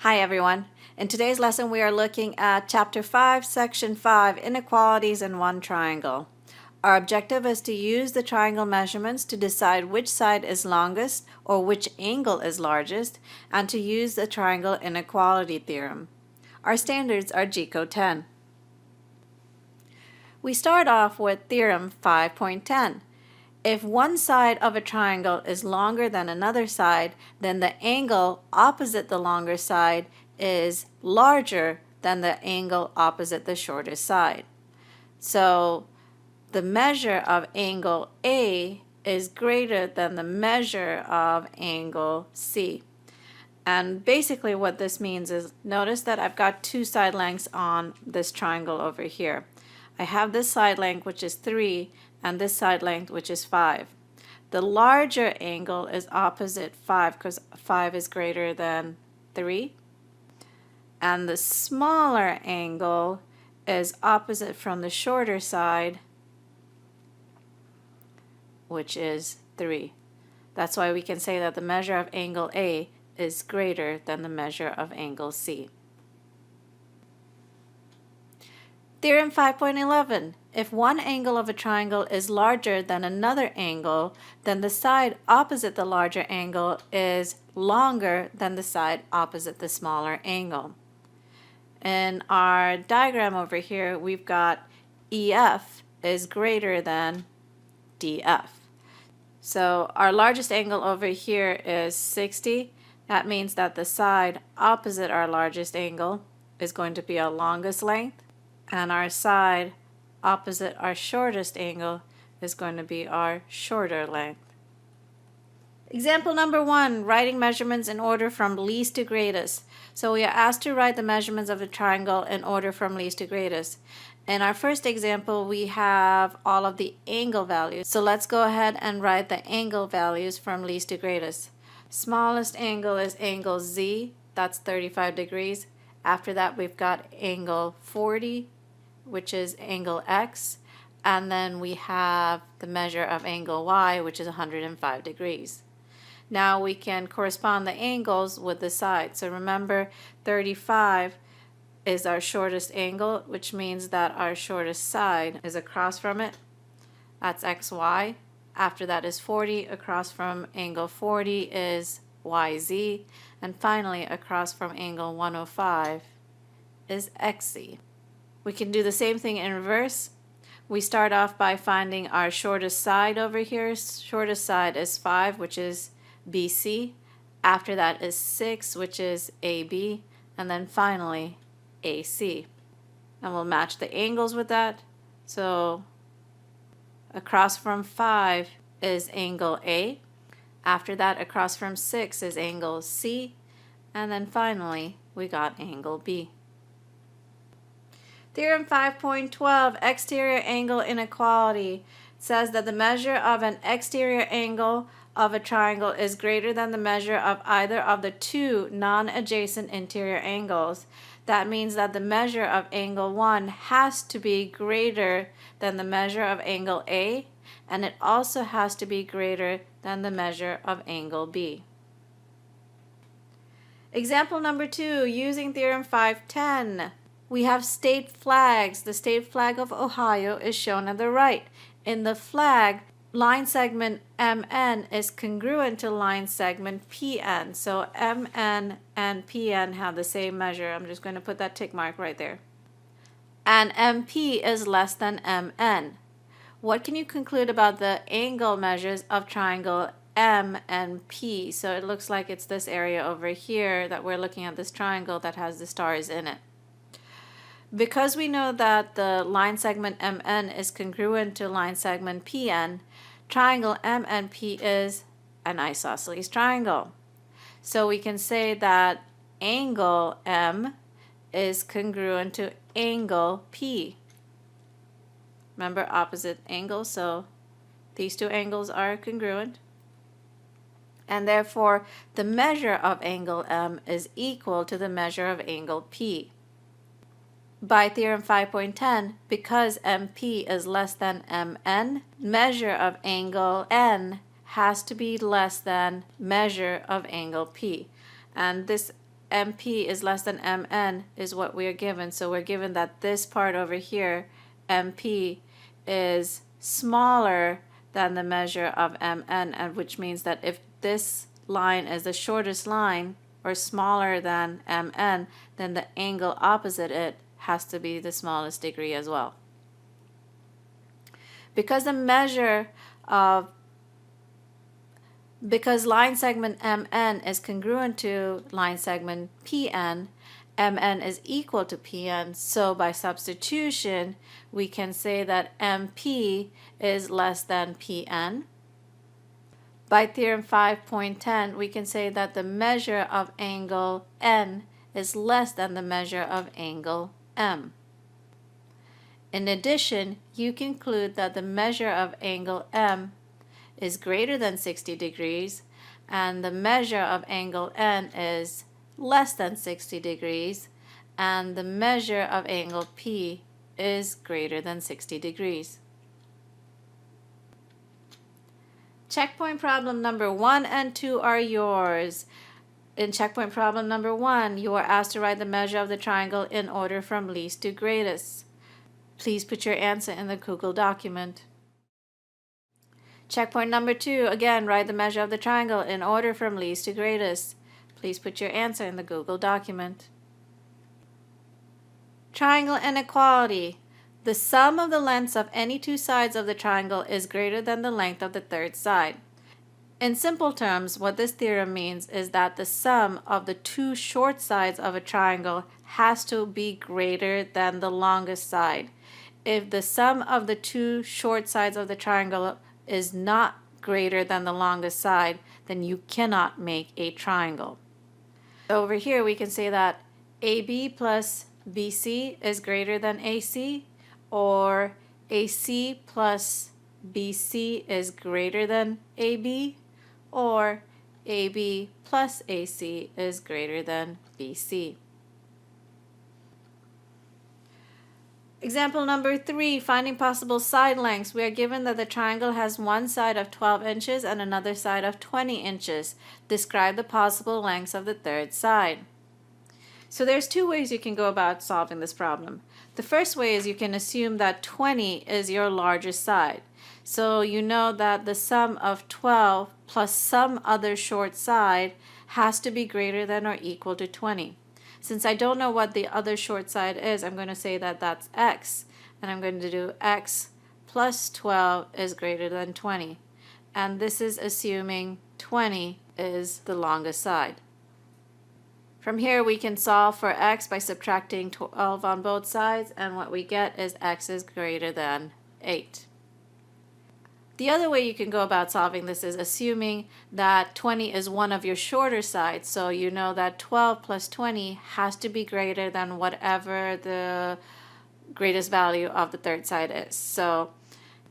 Hi everyone. In today's lesson we are looking at Chapter 5, Section 5, Inequalities in one triangle. Our objective is to use the triangle measurements to decide which side is longest or which angle is largest, and to use the triangle inequality theorem. Our standards are G-Code 10. We start off with Theorem 5.10. If one side of a triangle is longer than another side, then the angle opposite the longer side is larger than the angle opposite the shortest side. So the measure of angle A is greater than the measure of angle C. And basically what this means is, notice that I've got two side lengths on this triangle over here. I have this side length, which is 3, and this side length, which is 5. The larger angle is opposite 5 because 5 is greater than 3. And the smaller angle is opposite from the shorter side, which is 3. That's why we can say that the measure of angle A is greater than the measure of angle C. Theorem 5.11. If one angle of a triangle is larger than another angle, then the side opposite the larger angle is longer than the side opposite the smaller angle. In our diagram over here, we've got EF is greater than DF. So our largest angle over here is 60. That means that the side opposite our largest angle is going to be our longest length, and our side opposite our shortest angle is going to be our shorter length. Example number 1, writing measurements in order from least to greatest. So we are asked to write the measurements of a triangle in order from least to greatest. In our first example, we have all of the angle values. So let's go ahead and write the angle values from least to greatest. Smallest angle is angle Z, that's 35 degrees. After that, we've got angle 40, which is angle X, and then we have the measure of angle Y, which is 105 degrees. Now we can correspond the angles with the sides. So remember, 35 is our shortest angle, which means that our shortest side is across from it. That's XY. After that is 40. Across from angle 40 is YZ. And finally, across from angle 105 is XZ. We can do the same thing in reverse. We start off by finding our shortest side over here. Shortest side is 5, which is BC. After that is 6, which is AB. And then finally, AC. And we'll match the angles with that. So across from 5 is angle A. After that, across from 6 is angle C. And then finally, we got angle B. Theorem 5.12, exterior angle inequality, says that the measure of an exterior angle of a triangle is greater than the measure of either of the two non-adjacent interior angles. That means that the measure of angle 1 has to be greater than the measure of angle A, and it also has to be greater than the measure of angle B. Example number 2, using Theorem 5.10. We have state flags. The state flag of Ohio is shown on the right. In the flag, line segment MN is congruent to line segment PN. So MN and PN have the same measure. I'm just going to put that tick mark right there. And MP is less than MN. What can you conclude about the angle measures of triangle M and P? So it looks like it's this area over here that we're looking at, this triangle that has the stars in it. Because we know that the line segment MN is congruent to line segment PN, triangle MNP is an isosceles triangle. So we can say that angle M is congruent to angle P. Remember, opposite angles, so these two angles are congruent. And therefore, the measure of angle M is equal to the measure of angle P. By Theorem 5.10, because MP is less than MN, measure of angle N has to be less than measure of angle P. And this MP is less than MN is what we are given. So we're given that this part over here, MP, is smaller than the measure of MN, and which means that if this line is the shortest line or smaller than MN, then the angle opposite it has to be the smallest degree as well. Because line segment MN is congruent to line segment PN, MN is equal to PN, so by substitution we can say that MP is less than PN. By theorem 5.10 we can say that the measure of angle N is less than the measure of angle M. In addition, you conclude that the measure of angle M is greater than 60 degrees and the measure of angle N is less than 60 degrees and the measure of angle P is greater than 60 degrees. Checkpoint problem number 1 and 2 are yours. In checkpoint problem number 1, you are asked to write the measure of the triangle in order from least to greatest. Please put your answer in the Google document. Checkpoint number 2, again, write the measure of the triangle in order from least to greatest. Please put your answer in the Google document. Triangle inequality. The sum of the lengths of any two sides of the triangle is greater than the length of the third side. In simple terms, what this theorem means is that the sum of the two short sides of a triangle has to be greater than the longest side. If the sum of the two short sides of the triangle is not greater than the longest side, then you cannot make a triangle. Over here we can say that AB plus BC is greater than AC, or AC plus BC is greater than AB, or AB plus AC is greater than BC. Example number 3, finding possible side lengths. We are given that the triangle has one side of 12 inches and another side of 20 inches. Describe the possible lengths of the third side. So there's two ways you can go about solving this problem. The first way is you can assume that 20 is your largest side. So you know that the sum of 12 plus some other short side has to be greater than or equal to 20. Since I don't know what the other short side is, I'm going to say that that's x, and I'm going to do x plus 12 is greater than 20. And this is assuming 20 is the longest side. From here we can solve for x by subtracting 12 on both sides, and what we get is x is greater than 8. The other way you can go about solving this is assuming that 20 is one of your shorter sides, so you know that 12 plus 20 has to be greater than whatever the greatest value of the third side is. So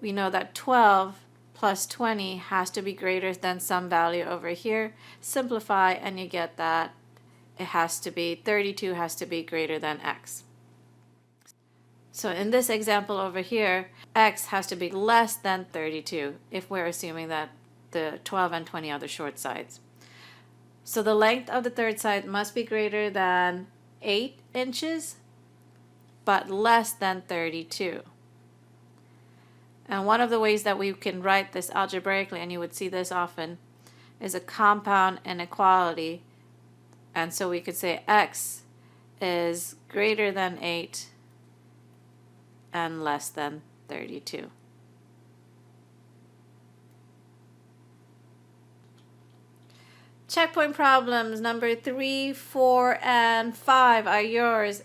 we know that 12 plus 20 has to be greater than some value over here. Simplify and you get that it has to be 32 has to be greater than x. So in this example over here, x has to be less than 32 if we're assuming that the 12 and 20 are the short sides. So the length of the third side must be greater than 8 inches, but less than 32. And one of the ways that we can write this algebraically, and you would see this often, is a compound inequality. And so we could say x is greater than 8 and less than 32. Checkpoint problems number 3, 4, and 5 are yours.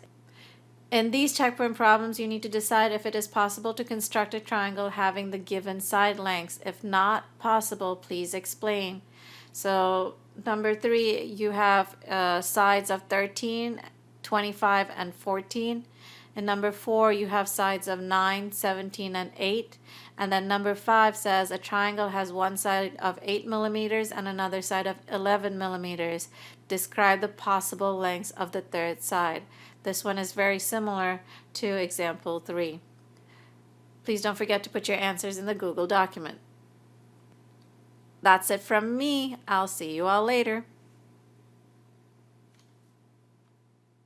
In these checkpoint problems, you need to decide if it is possible to construct a triangle having the given side lengths. If not possible, please explain. So number 3, you have sides of 13, 25, and 14. And number 4, you have sides of 9, 17, and 8. And then number 5 says a triangle has one side of 8 millimeters and another side of 11 millimeters. Describe the possible lengths of the third side. This one is very similar to example 3. Please don't forget to put your answers in the Google document. That's it from me. I'll see you all later.